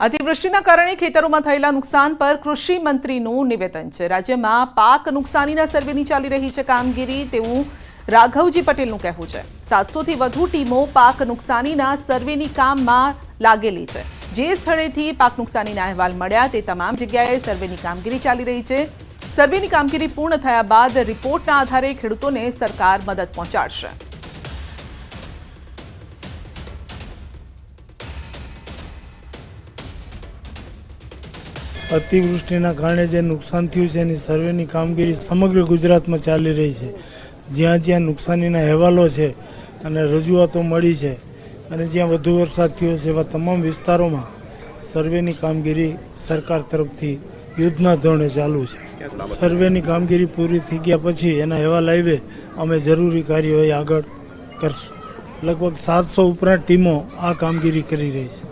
અતિવૃષ્ટિના કારણે ખેતરોમાં થયેલા નુકસાન પર કૃષિ મંત્રીનું નિવેદન છે। રાજ્યમાં પાક નુકસાનીના સર્વેની ચાલી રહી છે કામગીરી તેવું રાઘવજી પટેલનું કહેવું છે। 700 થી વધુ ટીમો પાક નુકસાનીના સર્વેની કામમાં લાગેલી છે। જે સ્થળેથી પાક નુકસાનીના અહેવાલ મળ્યા તે તમામ જગ્યાએ સર્વેની કામગીરી ચાલી રહી છે। સર્વેની કામગીરી પૂર્ણ થયા બાદ રિપોર્ટના આધારે ખેડૂતોને સરકાર મદદ પહોંચાડશે। અતિવૃષ્ટિના કારણે જે નુકસાન થયું છે એની સર્વેની કામગીરી સમગ્ર ગુજરાતમાં ચાલી રહી છે। જ્યાં જ્યાં નુકસાનીના અહેવાલો છે અને રજૂઆતો મળી છે અને જ્યાં વધુ વરસાદ થયો છે એવા તમામ વિસ્તારોમાં સર્વેની કામગીરી સરકાર તરફથી યુદ્ધના ધોરણે ચાલુ છે। સર્વેની કામગીરી પૂરી થઈ ગયા પછી એના અહેવાલ આવે અમે જરૂરી કાર્યવાહી આગળ કરશું। લગભગ 700 ઉપરાંત ટીમો આ કામગીરી કરી રહી છે।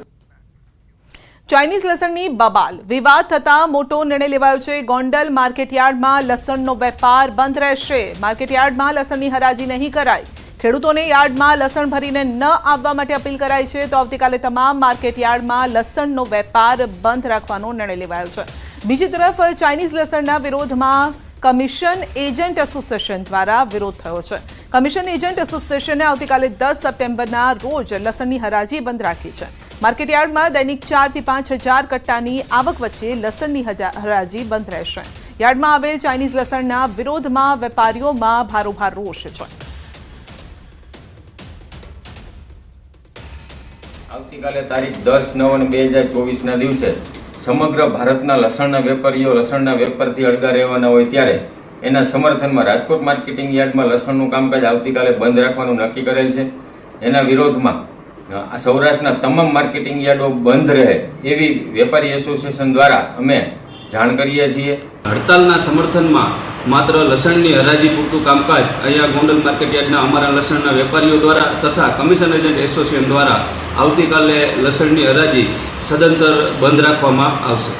ચાઇનીઝ લસણની બબાલ વિવાદ થતા મોટો નિર્ણય લેવાયો છે। ગોંડલ માર્કેટયાર્ડમાં લસણનો વેપાર બંધ રહેશે। માર્કેટયાર્ડમાં લસણની હરાજી નહીં કરાય। ખેડૂતોને યાર્ડમાં લસણ ભરીને ન આવવા માટે અપીલ કરાઈ છે। તો આવતીકાલે તમામ માર્કેટયાર્ડમાં લસણનો વેપાર બંધ રાખવાનો નિર્ણય લેવાયો છે। બીજી તરફ ચાઇનીઝ લસણના વિરોધમાં કમિશન એજન્ટ એસોસિએશન દ્વારા વિરોધ થયો છે। કમિશન એજન્ટ એસોસિએશને આવતીકાલે 10 સપ્ટેમ્બરના રોજ લસણની હરાજી બંધ રાખી છે। માર્કેટયાર્ડમાં દૈનિક 4 થી 5 હજાર કટ્ટાની આવક વચ્ચે લસણની હરાજી બંધ રહેશે। યાર્ડમાં આવેલ ચાઇનીઝ લસણના વિરોધમાં વેપારીઓમાં ભારોભાર રોષ છે। આવતીકાલે તારીખ 10/9/2024ના દિવસે સમગ્ર ભારતના લસણના વેપારીઓ લસણના વેપારથી અળગા રહેવાના હોય ત્યારે એના સમર્થનમાં રાજકોટ માર્કેટિંગ યાર્ડમાં લસણનું કામકાજ આવતીકાલે બંધ રાખવાનું નક્કી કરેલ છે। એના વિરોધમાં સૌરાષ્ટ્રના તમામ માર્કેટિંગ યાર્ડો બંધ રહે એવી વેપારી એસોસિએશન દ્વારા અમે જાણ કરીએ છીએ। હડતાલના સમર્થનમાં માત્ર લસણની હરાજી પૂરતું કામકાજ અહીંયા ગોંડલ માર્કેટ યાર્ડના અમારા લસણના વેપારીઓ દ્વારા તથા કમિશન એજન્ટ એસોસિએશન દ્વારા આવતીકાલે લસણની હરાજી સદંતર બંધ રાખવામાં આવશે।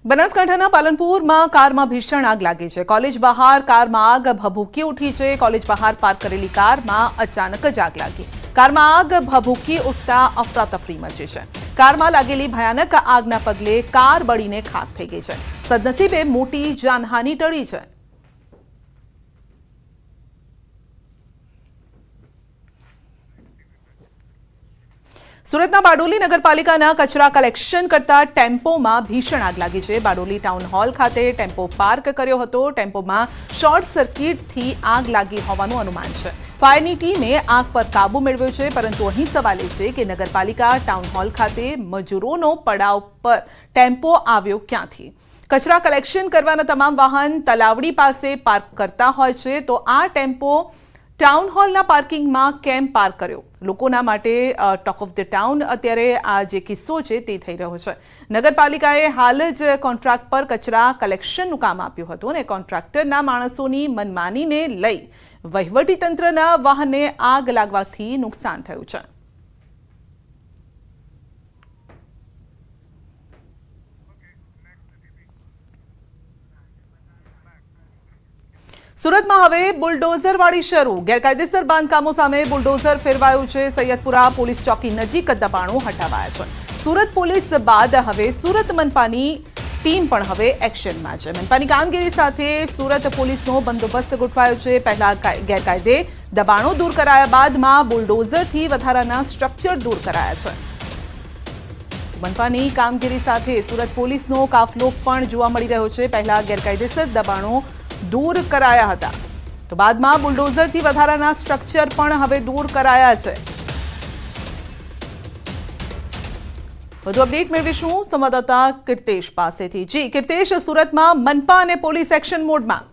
બનાસકાંઠાના પાલનપુરમાં કારમાં ભીષણ આગ લાગી છે। કોલેજ બહાર કારમાં આગ ભભૂકી ઉઠી છે। કોલેજ બહાર પાર્ક કરેલી કારમાં અચાનક જ આગ લાગી। કારમાં આગ ભભૂકી ઉઠતા અફરાતફરી મચી છે। કારમાં લાગેલી ભયાનક આગના પગલે કાર બળીને ખાખ થઈ ગઈ છે। સદનસીબે મોટી જાનહાનિ ટળી છે। સુરતના બારડોલી નગરપાલિકાના કચરા કલેક્શન કરતા ટેમ્પોમાં ભીષણ આગ લાગી છે। બારડોલી ટાઉન હોલ ખાતે ટેમ્પો પાર્ક કર્યો હતો। ટેમ્પોમાં શોર્ટ સર્કિટથી આગ લાગી હોવાનું અનુમાન છે। ફાયરની ટીમે આગ પર કાબુ મેળવ્યો છે, પરંતુ અહીં સવાલ એ છે કે નગરપાલિકા ટાઉન હોલ ખાતે મજૂરોનો પડાવ પર ટેમ્પો આવ્યો ક્યાંથી? કચરા કલેક્શન કરવાના તમામ વાહન તલાવડી પાસે પાર્ક કરતા હોય છે, તો આ ટેમ્પો ટાઉન હોલના પાર્કિંગમાં કેમ પાર્ક કર્યો? લોકોના માટે ટોક ઓફ ધ ટાઉન અત્યારે આ જે કિસ્સો છે તે થઈ રહ્યો છે। નગરપાલિકાએ હાલ જ કોન્ટ્રાક્ટ પર કચરા કલેક્શનનું કામ આપ્યું હતું અને કોન્ટ્રાક્ટરના માણસોની મનમાનીને લઈ વહીવટીતંત્રના વાહનને આગ લાગવાથી નુકસાન થયું છે। સુરતમાં હવે બુલડોઝરવાળી શરૂ। ગેરકાયદેસર બાંધકામો સામે બુલડોઝર ફેરવાયું છે। સૈયદપુરા પોલીસ ચોકી નજીક દબાણો હટાવાયા છે। સુરત પોલીસ બાદ હવે સુરત મનપાની ટીમ પણ હવે એક્શનમાં છે। મનપાની કામગીરી સાથે સુરત પોલીસનો બંદોબસ્ત ગોઠવાયો છે। પહેલા ગેરકાયદે દબાણો દૂર કરાયા બાદમાં બુલડોઝરથી વધારાના સ્ટ્રક્ચર દૂર કરાયા છે। મનપાની કામગીરી સાથે સુરત પોલીસનો કાફલો પણ જોવા મળી રહ્યો છે। પહેલા ગેરકાયદેસર દબાણો દૂર કરાયા હતા, તો બાદમાં બુલડોઝરથી વધારાના સ્ટ્રક્ચર પણ હવે દૂર કરાયા છે। વધુ અપડેટ મેળવીશું સંવાદદાતા કીર્તેશ પાસેથી। જી કીર્તેશ, સુરતમાં મનપા અને પોલીસ એક્શન મોડમાં।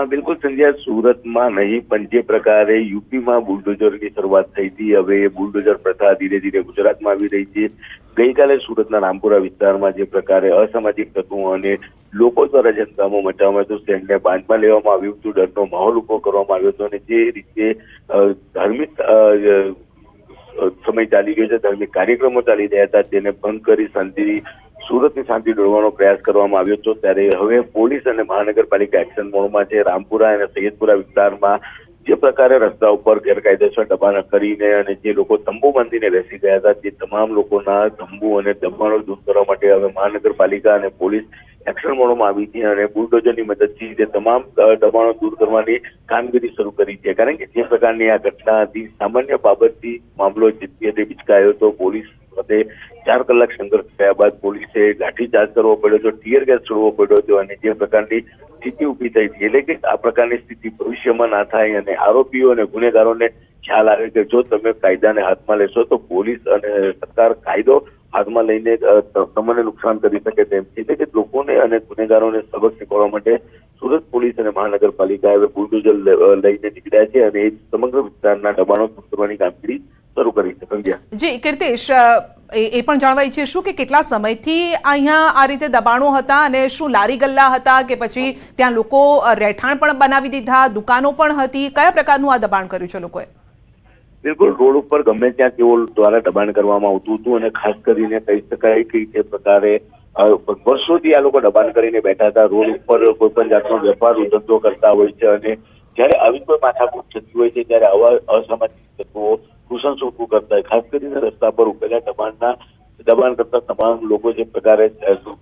બિલકુલ સંજ્ઞા, સુરતમાં નહીં પણ જે પ્રકારે યુપીમાં બુલડોઝરની શરૂઆત થઈ હતી, હવે બુલડોઝર પ્રથા ધીરે ધીરે ગુજરાતમાં આવી રહી છે। ગઈકાલે સુરતના રામપુરા વિસ્તારમાં જે પ્રકારે અસામાજિક તત્વો અને લોકો દ્વારા જનતામાં મચાવવામાં હતું, શહેરને બાંધમાં લેવામાં આવ્યું હતું, ડરનો માહોલ ઉભો કરવામાં આવ્યો હતો અને જે રીતે ધાર્મિક સમય ચાલી ગયો છે, ધાર્મિક કાર્યક્રમો ચાલી રહ્યા હતા, તેને ભંગ કરી સુરતની શાંતિ દોરવાનો પ્રયાસ કરવામાં આવ્યો હતો। ત્યારે હવે પોલીસ અને મહાનગરપાલિકા એક્શન મોડમાં છે। રામપુરા અને સૈયદપુરા વિસ્તારમાં જે પ્રકારે રસ્તા ઉપર ગેરકાયદેસર દબાણ કરીને અને જે લોકો તંબુ બાંધીને બેસી ગયા હતા તે તમામ લોકોના તંબુ અને દબાણો દૂર કરવા માટે હવે મહાનગરપાલિકા અને પોલીસ એક્શન મોડમાં આવી છે અને બુલડોઝરની મદદથી તે તમામ દબાણો દૂર કરવાની કામગીરી શરૂ કરી છે. કારણ કે જે પ્રકારની આ ઘટના હતી, સામાન્ય બાબતથી મામલો જીતે બિચકાયો તો પોલીસ સાથે 4 કલાક સંઘર્ષ થયા બાદ પોલીસે લાઠીચાર્જ કરવો પડ્યો હતો, ટીયર ગેસ છોડવો પડ્યો હતો અને જે પ્રકારની સ્થિતિ ઊભી થઈ હતી એટલે કે આ પ્રકારની સ્થિતિ ભવિષ્યમાં ના થાય અને આરોપીઓ અને ગુનેગારોને ખ્યાલ આવે કે જો તમે કાયદાને હાથમાં લેશો તો પોલીસ અને સરકાર કાયદો હાથમાં લઈને તમને નુકસાન કરી શકે તેમ છે. એટલે કે લોકોને અને ગુનેગારોને સબક શીખવવા માટે સુરત પોલીસ અને મહાનગરપાલિકા હવે બુલડોઝર લઈને નીકળ્યા છે અને એ સમગ્ર વિસ્તારના દબાણો દૂર કરવાની કામગીરી શરૂ કરી છે. સંજ્ઞા જી કીર્તિશ, એ પણ જાણવા ઈચ્છીશું કે કેટલા સમયથી અહીંયા આ રીતે દબાણો હતા અને શું લારી ગલ્લા હતા કે પછી ત્યાં લોકો રહેઠાણ પણ બનાવી દીધા, દુકાનો પણ હતી, કયા પ્રકારનું આ દબાણ કર્યું છે લોકોએ? બિલકુલ રોડ ઉપર ગમે ત્યાં તેઓ દ્વારા દબાણ કરવામાં આવતું હતું અને ખાસ કરીને કહી શકાય કે જે પ્રકારે વર્ષોથી આ લોકો દબાણ કરીને બેઠા હતા. રોડ ઉપર કોઈ પણ જાતનો વેપાર ધંધો કરતા હોય છે અને જયારે આવી કોઈ માથાકૂટ થતી હોય છે ત્યારે આવા અસામાજિક તત્વો ઘૂસણખોરી ઉભું કરતા હોય. ખાસ કરીને રસ્તા પર ઉભેલા દબાણ કરતા તમામ લોકો જે પ્રકારે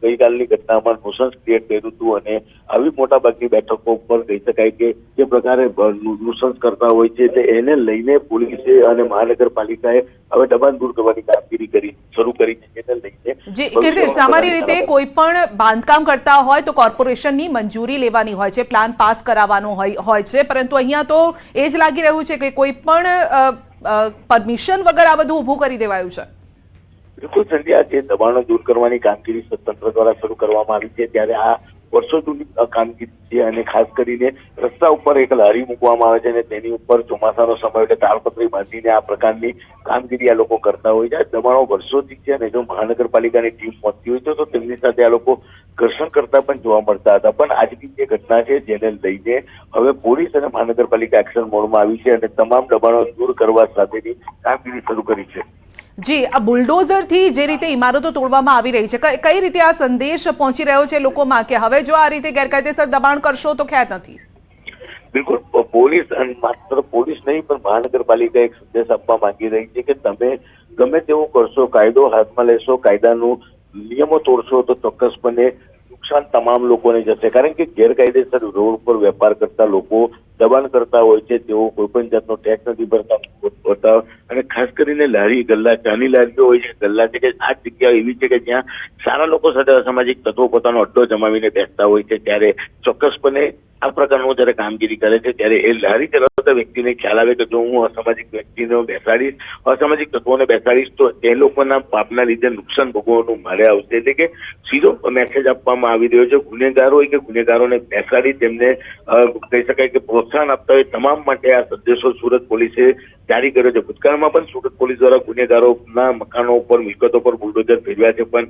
ગઈકાલની ઘટનામાં નુસન્સ ક્રિએટ કર્યું હતું અને આવી મોટાભાગની બેઠકો ઉપર કહી શકાય કે જે પ્રકારે નુસન્સ કરતા હોય છે તે એને લઈને પોલીસે અને મહાનગરપાલિકાએ હવે દબાણ દૂર કરવાની કામગીરી શરૂ કરી છે. તેને લઈને જી કીર્તિશ, સામાન્ય રીતે કોઈ પણ બાંધકામ કરતા હોય તો કોર્પોરેશનની મંજૂરી લેવાની હોય છે, પ્લાન પાસ કરાવવાનો હોય છે, પરંતુ અહીંયા તો એ જ લાગી રહ્યું છે કે કોઈ પણ પરમિશન વગર આ બધું ઊભું કરી દેવાયું છે. બિલકુલ સંધ્યા, જે દબાણો દૂર કરવાની કામગીરી તંત્ર દ્વારા શરૂ કરવામાં આવી છે ત્યારે આ વર્ષો જૂની કામગીરી છે અને ખાસ કરીને રસ્તા ઉપર એક લારી મૂકવામાં આવે છે અને તેની ઉપર ચોમાસાનો સમય એટલે તાળપત્રી બાંધીને આ પ્રકારની કામગીરી આ લોકો કરતા હોય છે. દબાણો વર્ષોથી છે અને જો મહાનગરપાલિકાની ટીમ પહોંચતી હોય તો તેમની સાથે આ લોકો ઘર્ષણ કરતા પણ જોવા મળતા હતા. પણ આજની જે ઘટના છે જેને લઈને હવે પોલીસ અને મહાનગરપાલિકા એક્શન મોડમાં આવી છે અને તમામ દબાણો દૂર કરવા સાથેની કામગીરી શરૂ કરી છે. જી, આ બુલડોઝરથી જે રીતે ઇમારતો તોડવામાં આવી રહી છે, કઈ રીતે આ સંદેશ પહોંચી રહ્યો છે લોકોમાં કે હવે જો આ રીતે ગેરકાયદેસર દબાણ કરશો તો ખેર નથી? બિલકુલ, પોલીસ અને માત્ર પોલીસ નહીં પણ મહાનગરપાલિકા એક સંદેશ આપવા માંગી રહી છે કે તમે ગમે તેવું કરશો, કાયદો હાથમાં લેશો, કાયદાનું નિયમો તોડશો તો ચોક્કસપણે નુકસાન તમામ લોકોને જશે. કારણ કે ગેરકાયદેસર રોડ ઉપર વેપાર કરતા લોકો દબાણ કરતા હોય છે, તેઓ કોઈ પણ જાતનો ટેક્સ નથી ભરતા અને ખાસ કરીને લારી ગલ્લા, ચાની લારીઓ હોય છે, ગલ્લા છે કે આ જગ્યા એવી છે કે જ્યાં સારા લોકો સાથે અસામાજિક તત્વો પોતાનો અડ્ડો જમાવીને બેસતા હોય છે. ત્યારે ચોક્કસપણે આ પ્રકારનું જયારે કામગીરી કરે છે ત્યારે એ લારી ચલાવતા વ્યક્તિને ખ્યાલ આવે કે જો હું અસામાજિક વ્યક્તિને બેસાડીશ, અસામાજિક તત્વોને બેસાડીશ તો એ લોકોના પાપના લીધે નુકસાન ભોગવવાનું મારે આવશે. એટલે કે સીધો મેસેજ આપવામાં આવી રહ્યો છે ગુનેગારો હોય કે ગુનેગારોને બેસાડી તેમને કહી શકાય કે પ્રોત્સાહન આપતા હોય તમામ માટે આ સંદેશો સુરત પોલીસે જારી કર્યો છે. ભૂતકાળમાં પણ સુરત પોલીસ દ્વારા ગુનેગારોના મકાનો ઉપર, મિલકતો પર બુલડોઝર ફેરવ્યા છે, પણ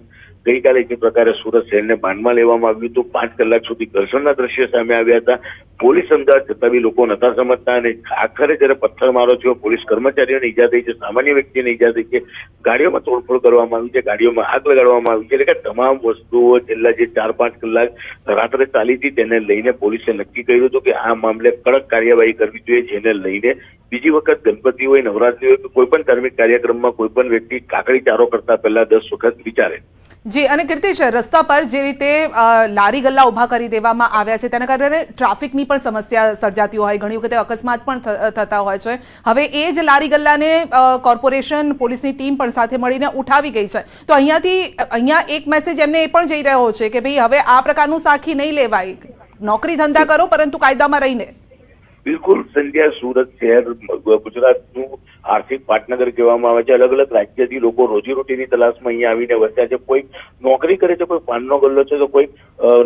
ગઈકાલે જે પ્રકારે સુરત શહેરને બાનમાં લેવામાં આવ્યું હતું, 5 કલાક સુધી ઘર્ષણના દ્રશ્યો સામે આવ્યા હતા. પોલીસ સમજાવવા છતાં બી લોકો નતા સમજતા અને આખરે જયારે પથ્થરમારો થયો, પોલીસ કર્મચારીઓને ઈજા થઈ છે, સામાન્ય વ્યક્તિને ઈજા થઈ છે, ગાડીઓમાં તોડફોડ કરવામાં આવી છે, ગાડીઓમાં આગ લગાડવામાં આવી છે. એટલે કે તમામ વસ્તુઓ છેલ્લા જે 4-5 કલાક રાત્રે ચાલી હતી તેને લઈને પોલીસે નક્કી કર્યું હતું કે આ મામલે કડક કાર્યવાહી કરવી જોઈએ. જેને લઈને બીજી વખત ગણપતિ હોય, નવરાત્રી હોય કે કોઈ પણ ધાર્મિક કાર્યક્રમમાં કોઈ પણ વ્યક્તિ કાકડી ચારો કરતા પહેલા 10 વખત વિચારે. જી, અને કીર્તિશ, રસ્તા પર જે રીતે લારી ગલ્લા ઉભા કરી દેવામાં આવ્યા છે તેના કારણે ટ્રાફિકની પણ સમસ્યા સર્જાતી હોય, ઘણી વખતે અકસ્માત પણ થતા હોય છે. હવે એ જ લારી ગલ્લાને કોર્પોરેશન પોલીસની ટીમ પણ સાથે મળીને ઉઠાવી ગઈ છે, તો અહીંયા એક મેસેજ એમને એ પણ જઈ રહ્યો છે કે ભાઈ હવે આ પ્રકારનું સાખી નહીં લેવાય, નોકરી ધંધા કરો પરંતુ કાયદામાં રહીને. બિલકુલ સંધ્યા, સુરત શહેર ગુજરાતનું આર્થિક પાટનગર કહેવામાં આવે છે. અલગ અલગ રાજ્યથી લોકો રોજીરોટીની તલાશમાં અહીંયા આવીને વસ્યા છે. કોઈ નોકરી કરે છે, કોઈ પાનનો ગલ્લો છે, તો કોઈ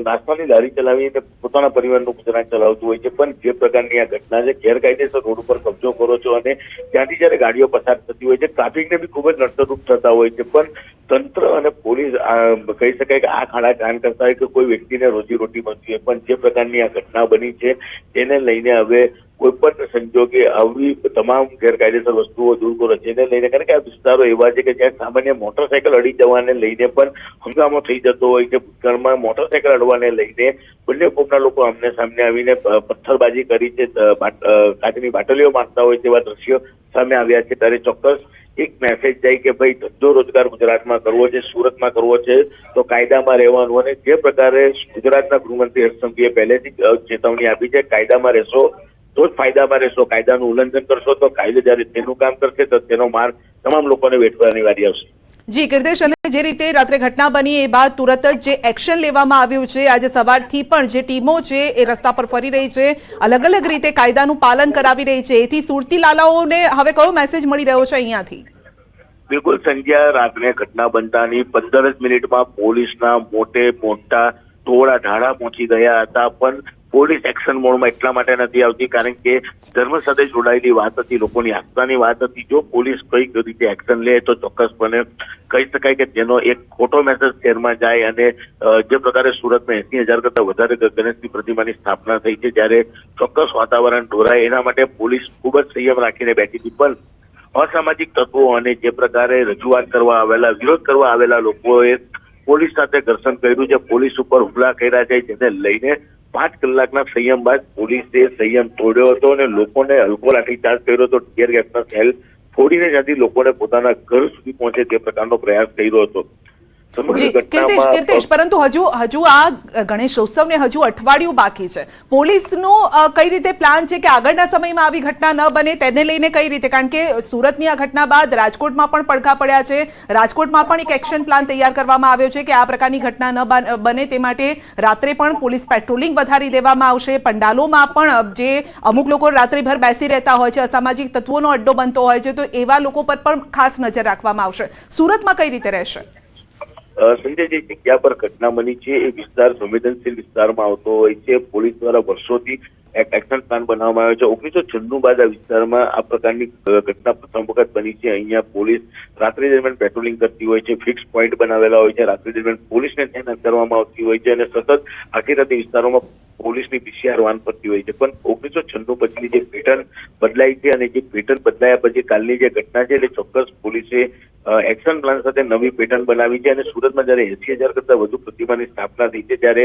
નાસ્તાની લારી ચલાવીને પોતાના પરિવારનું ગુજરાન ચલાવતું હોય છે. પણ જે પ્રકારની આ ઘટના છે, ગેરકાયદેસર રોડ ઉપર કબજો કરો છો અને ત્યાંથી જયારે ગાડીઓ પસાર થતી હોય છે, ટ્રાફિકને બી ખૂબ જ નડતરરૂપ થતા હોય છે. પણ તંત્ર અને પોલીસ કહી શકાય કે આ ખાડા કાન કરતા હોય કે કોઈ વ્યક્તિને રોજીરોટી મળતી હોય, પણ જે પ્રકારની આ ઘટના બની છે તેને લઈને હવે કોઈ પણ સંજોગે આવી તમામ ગેરકાયદેસર વસ્તુઓ દૂર કરો, જેને લઈને કારણ કે આ વિસ્તારો એવા છે કે જ્યાં સામાન્ય મોટરસાયકલ અડી જવાને લઈને પણ હંગામો થઈ જતો હોય છે. ભૂતકાળમાં મોટરસાયકલ અડવાને લઈને બંને કોમના લોકો આમને સામને આવીને પથ્થરબાજી કરી છે, કાચની બાટલીઓ મારતા હોય તેવા દ્રશ્યો સામે આવ્યા છે. ત્યારે ચોક્કસ એક મેસેજ જાય કે ભાઈ ધંધો રોજગાર ગુજરાતમાં કરવો છે, સુરતમાં કરવો છે તો કાયદામાં રહેવાનું. અને જે પ્રકારે ગુજરાતના ગૃહમંત્રી હર્ષ સંઘવીએ પહેલેથી ચેતવણી આપી છે, કાયદામાં રહેશો તો જ ફાયદામાં રહેશો, કાયદાનું ઉલ્લંઘન કરશો તો કાયદો જ્યારે તેનું કામ કરશે તો તેનો માર તમામ લોકોને વેઠવાની વારી આવશે. જી કીર્તેશ, અને જે રીતે રાત્રે ઘટના બની એ બાદ તુરંત જ જે એક્શન લેવામાં આવ્યું છે, આજે સવારથી પણ જે ટીમો છે એ રસ્તા પર ફરી રહી છે, અલગ અલગ રીતે કાયદાનું પાલન કરાવી રહી છે, એથી સુરતી લાલાઓને હવે કયો મેસેજ મળી રહ્યો છે અહીંયાથી? બિલકુલ સંજ્યા, રાત્રે ઘટના બનતાની 15 જ મિનિટમાં પોલીસના મોટા ટોળા ઢાળા પહોંચી ગયા હતા, પણ પોલીસ એક્શન મોડમાં એટલા માટે નથી આવતી કારણ કે ધર્મ સાથે જોડાયેલી વાત હતી, લોકોની આસ્થાની વાત હતી. જો પોલીસ કઈક રીતે એક્શન લે તો ચોક્કસપણે કહી શકાય કે તેનો એક ખોટો મેસેજ શહેરમાં જાય. અને જે પ્રકારે સુરતમાં 80,000 કરતા વધારે ગણેશની પ્રતિમાની સ્થાપના થઈ છે, જ્યારે ચોક્કસ વાતાવરણ ઢોરાય એના માટે પોલીસ ખૂબ જ સંયમ રાખીને બેઠી હતી. પણ અસામાજિક તત્વો અને જે પ્રકારે રજૂઆત કરવા આવેલા, વિરોધ કરવા આવેલા લોકોએ પોલીસ સાથે ઘર્ષણ કર્યું છે, પોલીસ ઉપર હુમલા કર્યા છે, જેને લઈને 5 કલાકના સંયમ બાદ પોલીસે સંયમ તોડ્યો હતો અને લોકોને હલકો લાઠીચાર્જ કર્યો હતો. ટીયર ગેસના સેલ ફોડીને જ્યાંથી લોકોને પોતાના ઘર સુધી પહોંચે તે પ્રકારનો પ્રયાસ કર્યો હતો. કીર્તેશ, પરંતુ હજુ આ ગણેશોત્સવને હજુ અઠવાડિયું બાકી છે. પોલીસનો કઈ રીતે પ્લાન છે કે આગળના સમયમાં આવી ઘટના ન બને તેને લઈને કઈ રીતે? કારણ કે સુરતની આ ઘટના બાદ રાજકોટમાં પણ પડઘા પડ્યા છે, રાજકોટમાં પણ એક એક્શન પ્લાન તૈયાર કરવામાં આવ્યો છે કે આ પ્રકારની ઘટના ન બને તે માટે રાત્રે પણ પોલીસ પેટ્રોલિંગ વધારી દેવામાં આવશે. પંડાલોમાં પણ જે અમુક લોકો રાત્રિભર બેસી રહેતા હોય છે, અસામાજિક તત્વોનો અડ્ડો બનતો હોય છે, તો એવા લોકો પર પણ ખાસ નજર રાખવામાં આવશે. સુરતમાં કઈ રીતે રહેશે? સંજય, જે જગ્યા પર ઘટના બની છે એ વિસ્તાર સંવેદનશીલ વિસ્તારમાં આવતો હોય છે. પોલીસ દ્વારા વર્ષોથી એક એક્શન પ્લાન બનાવવામાં આવ્યો છે. 1996 બાદ આ વિસ્તારમાં આ પ્રકારની ઘટના પ્રથમ વખત બની છે. અહીંયા પોલીસ રાત્રિ દરમિયાન પેટ્રોલિંગ કરતી હોય છે, ફિક્સ પોઈન્ટ બનાવેલા હોય છે, રાત્રિ દરમિયાન પોલીસને તૈનાત કરવામાં આવતી હોય છે અને સતત આખી રાતે વિસ્તારોમાં પોલીસની પીસીઆર વાન પડતી હોય છે. પણ 1996 પછીની જે પેટર્ન બદલાઈ છે અને જે પેટર્ન બદલાયા પછી કાલની જે ઘટના છે એટલે ચોક્કસ પોલીસે એક્શન પ્લાન સાથે નવી પેટર્ન બનાવી છે. અને સુરતમાં જયારે 80,000 કરતા વધુ પ્રતિમાની સ્થાપના થઈ છે, ત્યારે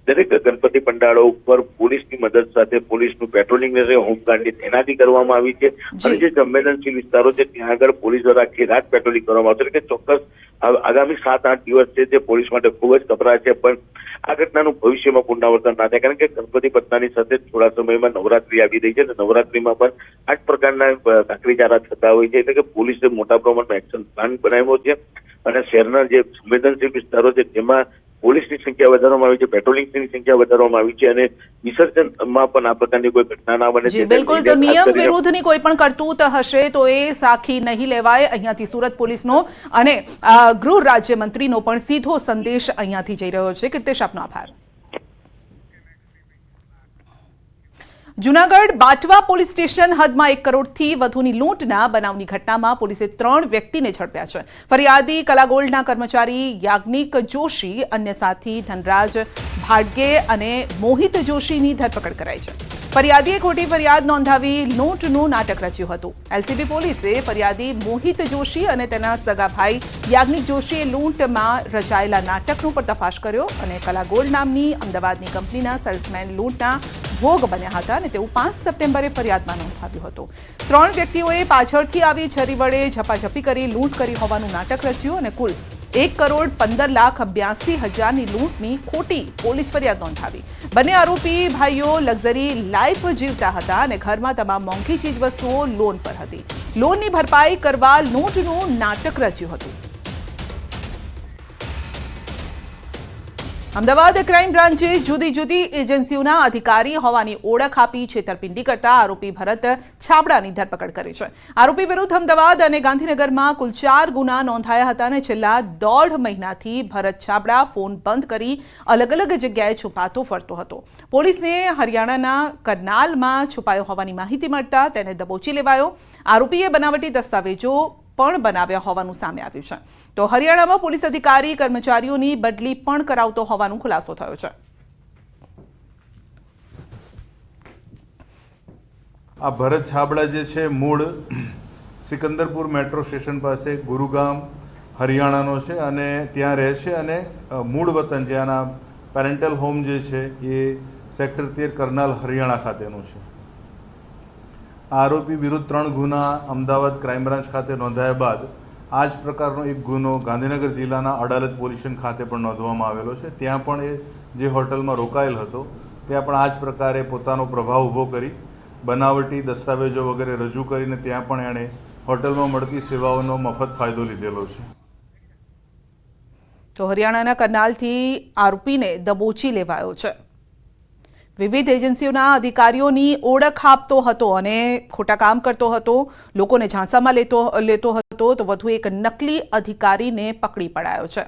દરેક ગણપતિ પંડાળો ઉપર પોલીસની મદદ સાથે પોલીસનું પેટ્રોલિંગ રહેશે, હોમગાર્ડની તૈનાતી કરવામાં આવી છે. અને જે સંવેદનશીલ વિસ્તારો છે ત્યાં આગળ પોલીસ દ્વારા આખી રાત પેટ્રોલિંગ કરવામાં આવશે. એટલે ચોક્કસ આગામી 7-8 દિવસ છે તે પોલીસ માટે ખૂબ જ કપરા છે. પણ આ ઘટનાનું ભવિષ્યમાં પુનરાવર્તન ના થાય કારણ કે ગણપતિ પટનાની સાથે થોડા સમયમાં નવરાત્રી આવી રહી છે અને નવરાત્રીમાં પણ આ જ પ્રકારના કાકરીચારા થતા હોય છે. એટલે કે પોલીસે મોટા પ્રમાણમાં એક્શન પ્લાન બનાવ્યો છે અને શહેરના જે સંવેદનશીલ વિસ્તારો છે તેમાં પોલીસની સંખ્યા વધારવામાં આવી છે, પેટ્રોલિંગની સંખ્યા વધારવામાં આવી છે અને વિસર્જનમાં પણ આ પ્રકારની કોઈ ઘટના ના બને. બિલકુલ, તો નિયમ વિરુદ્ધની કોઈ પણ કરતૂત હશે તો એ સાખી નહીં લેવાય. અહીંયાથી સુરત પોલીસનો અને ગૃહ રાજ્યમંત્રીનો પણ સીધો સંદેશ અહીંયાથી જઈ રહ્યો છે. કીર્તેશ, આપનો આભાર. જૂનાગઢ બાટવા પોલીસ સ્ટેશન હદમાં 1 કરોડથી વધુની લૂંટના બનાવની ઘટનામાં પોલીસે 3 વ્યક્તિને ઝડપ્યા છે. ફરિયાદી કલાગોલ્ડના કર્મચારી યાજ્ઞિક જોશી, અન્ય સાથી ધનરાજ ભાડગે અને મોહિત જોશીની ધરપકડ કરાઈ છે. ફરિયાદીએ ખોટી ફરિયાદ નોંધાવી લૂંટનું નાટક રચ્યું હતું. એલસીબી પોલીસે ફરિયાદી મોહિત જોશી અને તેના સગા ભાઈ યાજ્ઞિક જોશીએ લૂંટમાં રચાયેલા નાટકનો પર્દાફાશ કર્યો અને કલાગોલ્ડ નામની અમદાવાદની કંપનીના સેલ્સમેન લૂંટના ભોગ બન્યા હતા અને તેવું 5 સપ્ટેમ્બરે ફરિયાદમાં નોંધાવ્યું હતું. 3 વ્યક્તિઓએ પાછળથી આવી છરી વડે ઝપાઝપી કરી લૂંટ કરી હોવાનું નાટક રચ્યું અને કુલ 1,15,82,000ની લૂંટની ખોટી પોલીસ ફરિયાદ નોંધાવી. બંને આરોપી ભાઈઓ લક્ઝરી લાઈફ જીવતા હતા અને ઘરમાં તમામ મોંઘી ચીજવસ્તુઓ લોન પર હતી. લોનની ભરપાઈ કરવા લૂંટનું નાટક રચ્યું હતું. અમદાવાદ ક્રાઇમ બ્રાન્ચે જુદી જુદી એજન્સીઓના અધિકારી હોવાની ઓળખ આપી છેતરપિંડી કરતા આરોપી ભરત છાબડાની ધરપકડ કરી છે. આરોપી વિરુદ્ધ અમદાવાદ અને ગાંધીનગરમાં કુલ 4 ગુના નોંધાયા હતા અને છેલ્લા 1.5 મહિનાથી ભરત છાબડા ફોન બંધ કરી અલગ અલગ જગ્યાએ છુપાતો ફરતો હતો. પોલીસને હરિયાણાના કરનાલમાં છુપાયો હોવાની માહિતી મળતા તેને દબોચી લેવાયો. આરોપીએ બનાવટી દસ્તાવેજો પણ બનાવ્યા હોવાનું સામે આવ્યું છે. તો હરિયાણામાં પોલીસ અધિકારી કર્મચારીઓની બદલી પણ કરાવતો હોવાનો ખુલાસો થયો છે. આ ભરત છાબડા જે છે મૂળ સિકંદરપુર મેટ્રો સ્ટેશન પાસે ગુરુગામ હરિયાણાનો છે અને ત્યાં રહે છે અને મૂળ વતન જ્યાંના પેરેન્ટલ હોમ જે છે એ સેક્ટર 13 કરનાલ હરિયાણા ખાતેનું છે. આરોપી વિરુદ્ધ 3 ગુના અમદાવાદ ક્રાઇમ બ્રાન્ચ ખાતે નોંધાયા બાદ આ જ પ્રકારનો એક ગુનો ગાંધીનગર જિલ્લાના અડાલજ પોલીસ સ્ટેશન ખાતે પણ નોંધવામાં આવેલો છે. ત્યાં પણ એ જે હોટલમાં રોકાયેલ હતો ત્યાં પણ આ જ પ્રકારે પોતાનો પ્રભાવ ઊભો કરી બનાવટી દસ્તાવેજો વગેરે રજૂ કરીને ત્યાં પણ એણે હોટલમાં મળતી સેવાઓનો મફત ફાયદો લીધેલો છે. તો હરિયાણાના કરનાલથી આરોપીને દબોચી લેવાયો છે. વિવિધ એજન્સીઓના અધિકારીઓની ઓળખ આપતો હતો અને ખોટા કામ કરતો હતો, લોકોને ઝાંસામાં લેતો હતો. તો વધુ એક નકલી અધિકારીને પકડી પડાયો છે.